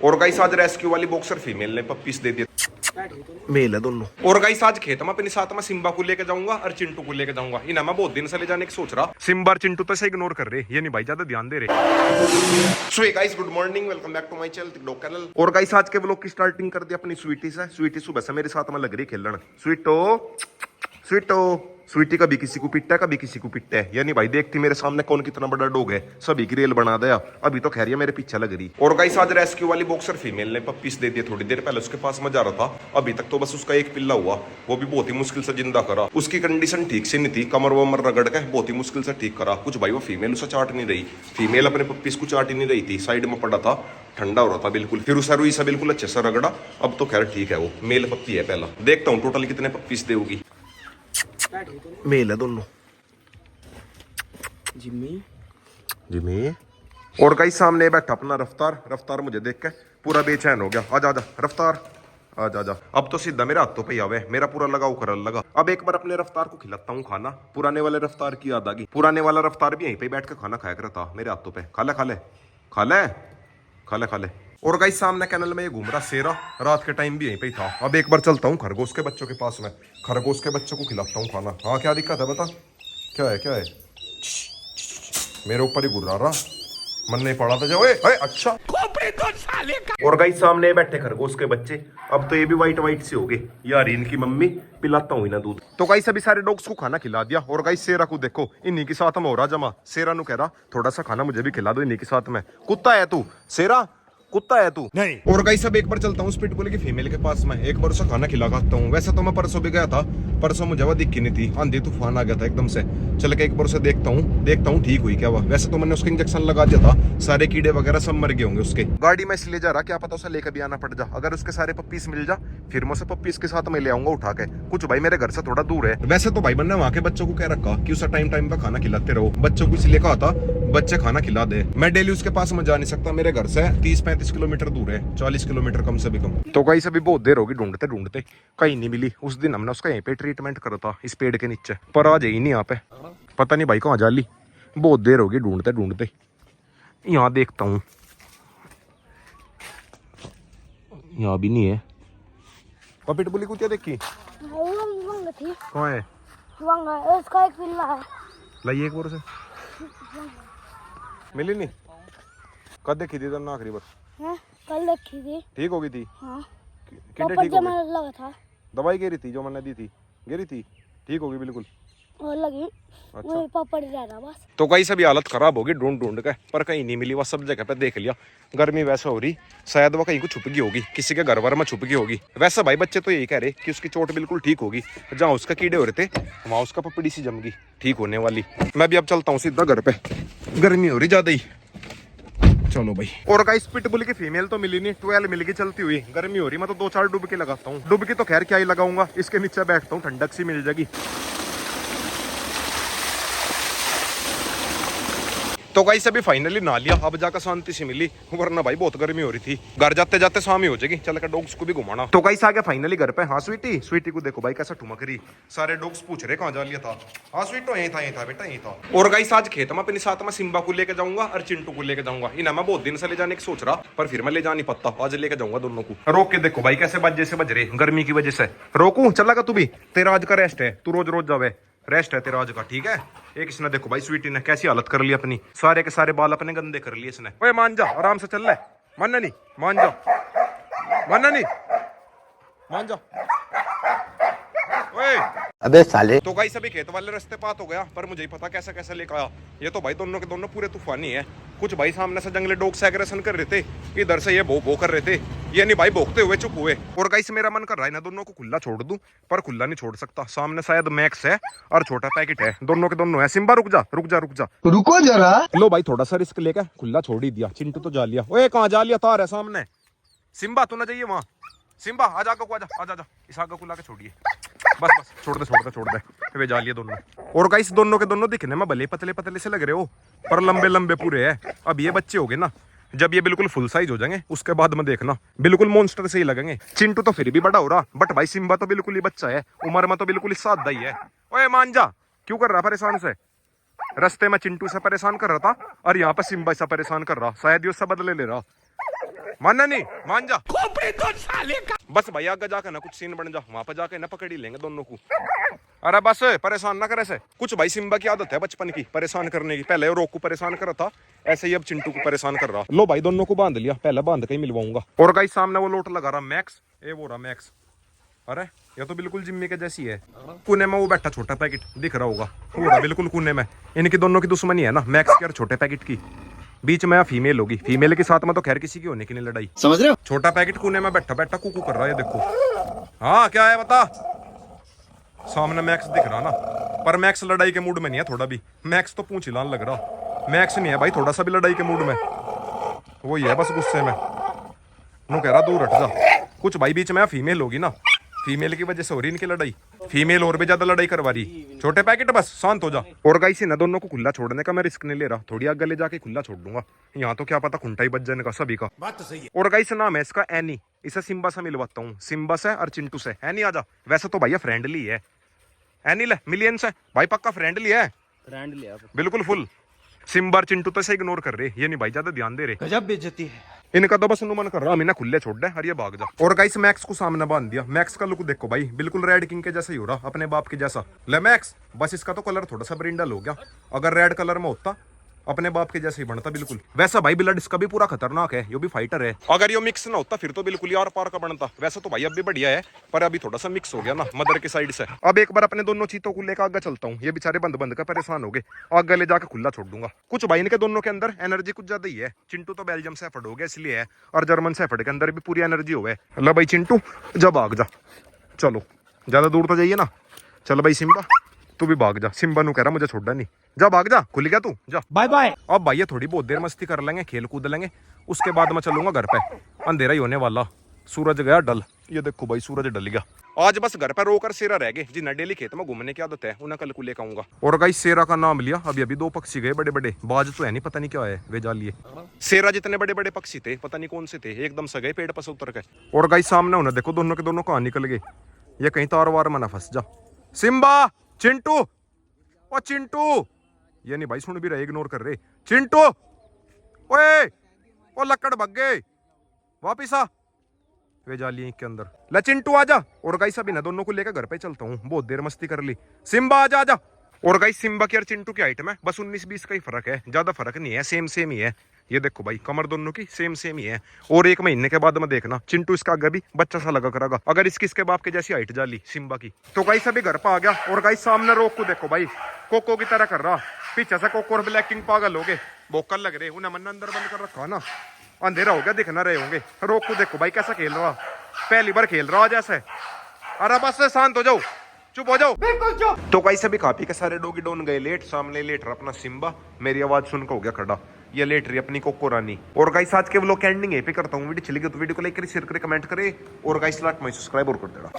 और गाइस आज रेस्क्यू वाली बॉक्सर फीमेल ने पप्पीज दे दिए, मेल है दोनों। और गाइस आज खेत में अपने साथ में सिम्बा को लेके जाऊंगा और चिंटू को लेके जाऊंगा। इन्हें मैं बहुत दिन से ले जाने की सोच रहा। सिम्बा और चिंटू तो से इग्नोर कर रहे, ये नहीं भाई ज्यादा ध्यान दे रहे। So hey guys good morning, welcome back to my channel. और गाइस आज के व्लॉग की स्टार्टिंग कर दी अपनी स्वीटी से। स्वीटी सुबह से मेरे साथ में लग रही खेलने। स्वीटो स्वीटी कभी किसी को पिटता है, कभी किसी को पिटता है। यानी भाई देखती मेरे सामने कौन कितना बड़ा डॉग है, सभी की रेल बना दिया। अभी तो खैरिया मेरे पीछे लग रही। और गाइस आज रेस्क्यू वाली बॉक्सर फीमेल ने पप्पीज दे दिए। थोड़ी देर पहले उसके पास में जा रहा था, अभी तक तो बस उसका एक पिल्ला हुआ, वो भी बहुत ही मुश्किल से जिंदा करा। उसकी कंडीशन ठीक से नहीं थी, कमर वमर रगड़ के बहुत ही मुश्किल से ठीक करा। कुछ भाई वो फीमेल उसे चाट नहीं रही, फीमेल अपने पप्पीज को चाट ही नहीं रही थी, साइड में पड़ा था, ठंडा हो रहा था बिल्कुल। फिर उसे रुई से बिल्कुल अच्छे से रगड़ा। अब तो खैर ठीक है, वो मेल पप्पी है। पहला देखता हूँ टोटल कितने पप्पीज देगी। मेल है दोनों। जिम्मी और गाइस सामने बैठा अपना रफ्तार मुझे देख के पूरा बेचैन हो गया। आजा आजा रफ्तार, आजा। अब तो सीधा मेरे हाथों पे ही आवे, मेरा पूरा लगाव करने लगा। अब एक बार अपने रफ्तार को खिलाता हूँ खाना। पुराने वाले रफ्तार की याद आ गई। पुराने वाला रफ्तार भी यहीं पे बैठ के खाना खाया करता था मेरे हाथों पे। खा ले। और गाइस सामने कैनल में ये घूम रहा शेरा, रात के टाइम भी यहीं पे ही था। अब एक बार चलता हूँ खरगोश के बच्चों के पास में, खरगोश के बच्चों को खिलाता हूँ खाना। हाँ क्या दिक्कत है बता, क्या है? मेरे ऊपर ही गुर्रा रहा, मन नहीं पड़ा था। ओए अच्छा। तो साले का। और गाइस सामने बैठे खरगोश के बच्चे। अब तो ये भी वाइट से हो गए यार। इनकी मम्मी पिलाता हूँ ना दूध। तो गाइस अभी सारे डॉग्स को खाना खिला दिया। और गाइस शेरा को देखो, इन्हीं के साथ में हो रहा जमा। शेरा नु कह रहा थोड़ा सा खाना मुझे भी खिला दो इन्हीं के साथ में। कुत्ता है तू शेरा, कुत्ता है तू नहीं। और गाइस अब एक बार चलता हूँ पिटबुल की फीमेल के पास में, एक बार उसका खाना खिलाता हूँ। वैसे तो मैं परसों भी गया था, परसों मुझे वो दिखी नहीं थी, आंधी तूफान आ गया था एकदम से। चल के एक बार उसे देखता हूँ ठीक हुई क्या। वैसे तो मैंने उसको इंजेक्शन लगा दिया था, सारे कीड़े वगैरह सब मर गए होंगे उसके। गाड़ी में इसलिए जा रहा, क्या पता उसे लेकर भी आना पड़ जा। अगर उसके सारे पप्पीस मिल जा फिर मैं उसे पप्पीस के साथ में ले आऊंगा उठा के। कुछ भाई मेरे घर से थोड़ा दूर है। वैसे तो भाई मैंने वहाँ के बच्चों को क्या रखा कि उसे टाइम पे खाना खिलाते रहो। बच्चों को इसलिए कहा था बच्चे खाना खिला दे। मैं डेली उसके पास में जा नहीं सकता, मेरे घर से 30-35 किलोमीटर दूर है, 40 किलोमीटर कम से भी कम। तो गाइस अभी बहुत देर होगी ढूंढते कहीं नहीं मिली। उस दिन हमने उसका यहीं पे ट्रीटमेंट करा था इस पेड़ के नीचे, पर आज ही नहीं यहाँ पे। पता नहीं भाई कहाँ जा ली, बहुत देर होगी ढूंढते। यहाँ देखता हूँ, यहाँ भी नहीं है। पपिट बुली कुतिया देखी कहाँ है? उसका एक पिल्ला है। लाइए एक बार से। मिली नहीं? कब देखी थी तुमने आखिरी बार? कल देखी थी। ठीक हो गई थी? हाँ। ठीक हो गई? लगा था दवाई गिरी थी जो मैंने दी थी, गिरी थी, ठीक होगी बिल्कुल। और लगी। अच्छा। पापड़ रह रहा बस। तो कहीं सभी हालत खराब होगी ढूंढ के, पर कहीं नहीं मिली। वह सब जगह पे देख लिया, गर्मी वैसा हो रही, शायद वो कहीं को छुप गई होगी, किसी के घर वर में छुप गई होगी। वैसे भाई बच्चे तो यही कह रहे कि उसकी चोट बिल्कुल ठीक होगी, जहाँ उसका कीड़े हो रहे थे वहाँ उसका पपड़ी सी जम गई, ठीक होने वाली। मैं भी अब चलता हूँ सीधा घर पे, गर्मी हो रही ज्यादा ही। चलो भाई। और गाइस पिटबुल की फीमेल तो मिली नहीं, 12 मिल गई चलती हुई। गर्मी हो रही, मैं तो 2-4 डुबकी लगाता हूँ। डुबकी तो खैर क्या ही लगाऊंगा, इसके नीचे बैठता हूँ, ठंडक सी मिल जाएगी। तो गाइस अभी फाइनली नहा लिया, अब जाकर शांति से मिली, वरना भाई बहुत गर्मी हो रही थी। घर जाते जाते शाम ही हो जाएगी, चल कर डॉग्स को भी घुमाना। तो गाइस आ गया फाइनली घर पे। हाँ स्वीटी को देखो भाई कैसा ठुमक रही। सारे डॉग्स पूछ रहे कहाँ जा लिया था। हाँ स्वीटो यही था बेटा, यही था। और गाइस आज खेत में अपने साथ में सिम्बा को लेके जाऊंगा और चिंटू को लेके जाऊंगा। इन्हें मैं बहुत दिन से ले जाने की सोच रहा, पर फिर मैं ले जा नहीं पाता। आज लेके जाऊंगा दोनों को। रोक के देखो भाई कैसे बज रहे गर्मी की वजह से। रोकू चला तू भी, तेरा आज का रेस्ट है, तू रोज जावे, रेस्ट है तेरा आज का, ठीक है। एक इसने देखो भाई स्वीटी ने कैसी हालत कर ली अपनी, सारे के सारे बाल अपने गंदे कर लिए इसने। ओए मान जा, आराम से चल ले, मानना नहीं, मान जा ओए। अबे साले। तो गाइस अभी खेत वाले रास्ते पात हो गया, पर मुझे ही पता कैसे लेकर आया। ये तो भाई दोनों के दोनों पूरे तूफानी है। कुछ भाई सामने से जंगली डॉग से एग्रेशन कर रहे थे, इधर से ये भो कर रहे थे, ये नहीं भाई भोगते हुए चुप हुए। और गाइस मेरा मन कर रहा है ना दोनों को खुला छोड़ दूं, पर खुला नहीं छोड़ सकता। सामने शायद मैक्स है और छोटा पैकेट है, दोनों के दोनों है। सिम्बा रुक जा रुको जरा। लो भाई थोड़ा सा रिस्क लेकर खुला छोड़ ही दिया। चिंटू तो जा लिया। ओए कहाँ जा लिया, तार है सामने। सिम्बा तू ना जाइए वहाँ, सिम्बा आजा को आजा इस आगे को ला के छोड़िए, बस छोड़ दे। वे जा लिए दोनों। और गाइस दोनों के दोनों दिखने में भले पतले से लग रहे हो, पर लंबे पूरे हैं। अब ये बच्चे हो गए ना, जब ये बिल्कुल फुल साइज हो जाएंगे उसके बाद में देखना बिल्कुल मॉन्स्टर से ही लगेंगे। चिंटू तो फिर भी बड़ा हो रहा, बट भाई सिम्बा तो बिल्कुल ही बच्चा है, उम्र में तो बिल्कुल ही सादा ही है। ओए मान जा, क्यों कर रहा परेशान से? रास्ते में चिंटू से परेशान कर रहा था और यहाँ पे सिम्बा से परेशान कर रहा, शायद ये उससे बदले ले रहा। मानना नहीं, मान जा तो साले का। बस भाई आगे जाकर ना कुछ सीन बन जा, वहां पर जाके ना पकड़ ही लेंगे दोनों को। अरे बस परेशान ना करे से कुछ। भाई सिम्बा की आदत है बचपन की परेशान करने की। पहले रोक को परेशान कर रहा था, ऐसे ही अब चिंटू को परेशान कर रहा। लो भाई दोनों को बांध लिया, पहले बांध के ही मिलवाऊंगा। और गाइस सामने वो लोट लगा रहा मैक्स, ये वो रहा मैक्स। अरे ये तो बिल्कुल जिम्मी के जैसी है। कोने में वो बैठा छोटा पैकेट दिख रहा होगा, वो रहा बिल्कुल कोने में। इनकी दोनों की दुश्मनी है ना, मैक्स की और छोटे पैकेट की। बीच में फीमेल होगी, फीमेल के साथ में तो खैर किसी की होने की नहीं लड़ाई, समझ रहे हो। छोटा पैकेट कोने में बैठा बैठा कुकू कर रहा है, देखो। हाँ क्या है बता। सामने मैक्स दिख रहा ना, पर मैक्स लड़ाई के मूड में नहीं है थोड़ा भी। मैक्स तो पूंछ हिलान लग रहा। मैक्स नहीं है भाई थोड़ा सा भी लड़ाई के मूड में, वही है बस गुस्से में। नो कह रहा दूर हट जा। कुछ भाई बीच में फीमेल होगी ना, फीमेल की वजह से हो रही इनकी लड़ाई। फीमेल और भी ज्यादा लड़ाई करवा रही। छोटे पैकेट बस शांत हो जा। और गाइस ना दोनों को खुला छोड़ने का मैं रिस्क नहीं ले रहा, थोड़ी आगे ले जाके खुला छोड़ दूंगा। यहाँ तो क्या पता खुंटा ही बच जाने का सभी का। बात तो सही है। और गाइस नाम है इसका एनी, इसे सिम्बा से मिलवाता हूँ। सिम्बा से और चिंटू से। एनी आजा। वैसे तो भैया फ्रेंडली है एनी, ले मिलियंस है भाई, पक्का फ्रेंडली है। फ्रेंडली है बिल्कुल फुल। सिम्बा और चिंटू तो से इग्नोर कर रहे, ये नहीं भाई ज्यादा ध्यान दे रहे। गजब बेइज्जती है इनका तो। बस अनुमान कर रहा हूं खुले छोड़ दे और ये भाग जा। और गाइस मैक्स को सामने बांध दिया। मैक्स का लुक देखो भाई, बिल्कुल रेड किंग के जैसा ही हो रहा, अपने बाप के जैसा। ले मैक्स, बस इसका तो कलर थोड़ा सा ब्रिंडल हो गया। अगर रेड कलर में होता अपने बाप के जैसे ही बनता बिल्कुल। वैसा भाई ब्लड इसका भी पूरा खतरनाक है, ये भी फाइटर है। अगर ये मिक्स ना होता फिर तो बिल्कुल यार पार का बनता। वैसे तो भाई अब भी बढ़िया है, पर अभी थोड़ा सा मिक्स हो गया ना मदर की साइड से। अब एक बार अपने दोनों चीतों को लेकर आगे चलता हूँ। ये बेचारे बंद बंद का परेशान हो गए, आगे ले जाकर खुला छोड़ दूंगा। कुछ भाई इनके दोनों के अंदर एनर्जी कुछ ज्यादा ही है। चिंटू तो बेल्जियम से हो गया इसलिए है, और जर्मन से के अंदर भी पूरी एनर्जी हो है। लो भाई चिंटू जब भाग जा, चलो ज्यादा दूर तो जाइए ना। चलो भाई सिम्बा तू भी भाग जा। सिम्बा नु कह रहा मुझे छोड़ा नहीं, जा भाग जा, खुल गया तू जा, बाय बाय। अब भाई थोड़ी बहुत देर मस्ती कर लेंगे, खेल कूद लेंगे, उसके बाद मैं चलूंगा घर पे। अंधेरा ही होने वाला, सूरज गया डल। ये देखो भाई सूरज डल गया। आज बस घर पर रोकर सेरा रह गए, जिन्हें डेली खेत में घूमने की आदत है उन्हें कल को लेकर आऊंगा। और गाइस सेरा का नाम लिया, अभी अभी 2 पक्षी गए बड़े बड़े। बाज तो है नहीं, पता नहीं क्या है वे जा लिए। सेरा जितने बड़े बड़े पक्षी थे पता नहीं कौन से थे, एकदम से गए पेड़ पर से उतर के। और गाइस सामने उन्हें देखो, दोनों के दोनों कहाँ निकल गए। ये कहीं तार वार में ना फंस जा। सिम्बा चिंटू, ओ चिंटू, ये नहीं भाई सुन भी रहे, इग्नोर कर रहे। चिंटू ओए, ओ लकड़ भग गए, वापिस आ। वे जा लिए के अंदर। ले चिंटू आजा। और गाइस अभी ना दोनों को लेकर घर पे चलता हूँ, बहुत देर मस्ती कर ली। सिम्बा आजा आजा। और गाइस सिम्बा की और चिंटू की हाइट में बस 19-20 का ही फर्क है, ज्यादा फर्क नहीं है, सेम सेम ही है। ये देखो भाई कमर दोनों की सेम सेम ही है। और 1 महीने के बाद में देखना चिंटू इसका आगे भी बच्चा सा लगा करेगा, अगर इसके बाप के जैसी हाइट जाली सिम्बा की। तो गाइस अभी घर पे आ गया। और गाइस सामने रोक को देखो भाई, कोको की तरह कर रहा। पीछे से कोको और ब्लैक किंग पागल हो गए, भोकल लग रहे, उन्हें मन अंदर बंद कर रखा ना, अंधेरा हो गया दिख ना रहे होंगे। रोक को देखो भाई कैसा खेल रहा, पहली बार खेल रहा जैसे। अरे बस शांत हो जाओ, चुप हो जाओ, बिल्कुल चुप। तो गाइस अभी काफी के सारे डॉगी डॉन गए लेट, सामने लेट रहा अपना सिम्बा। मेरी आवाज सुनकर हो गया खड़ा, ये लेट रही अपनी कोको रानी। और गाइस आज के व्लॉग एंडिंग यहीं पे करता हूँ। वीडियो चली गई तो वीडियो को लाइक करें, शेयर करें, कमेंट करें। और गाइस लाइक में सब्सक्राइब और कर देना।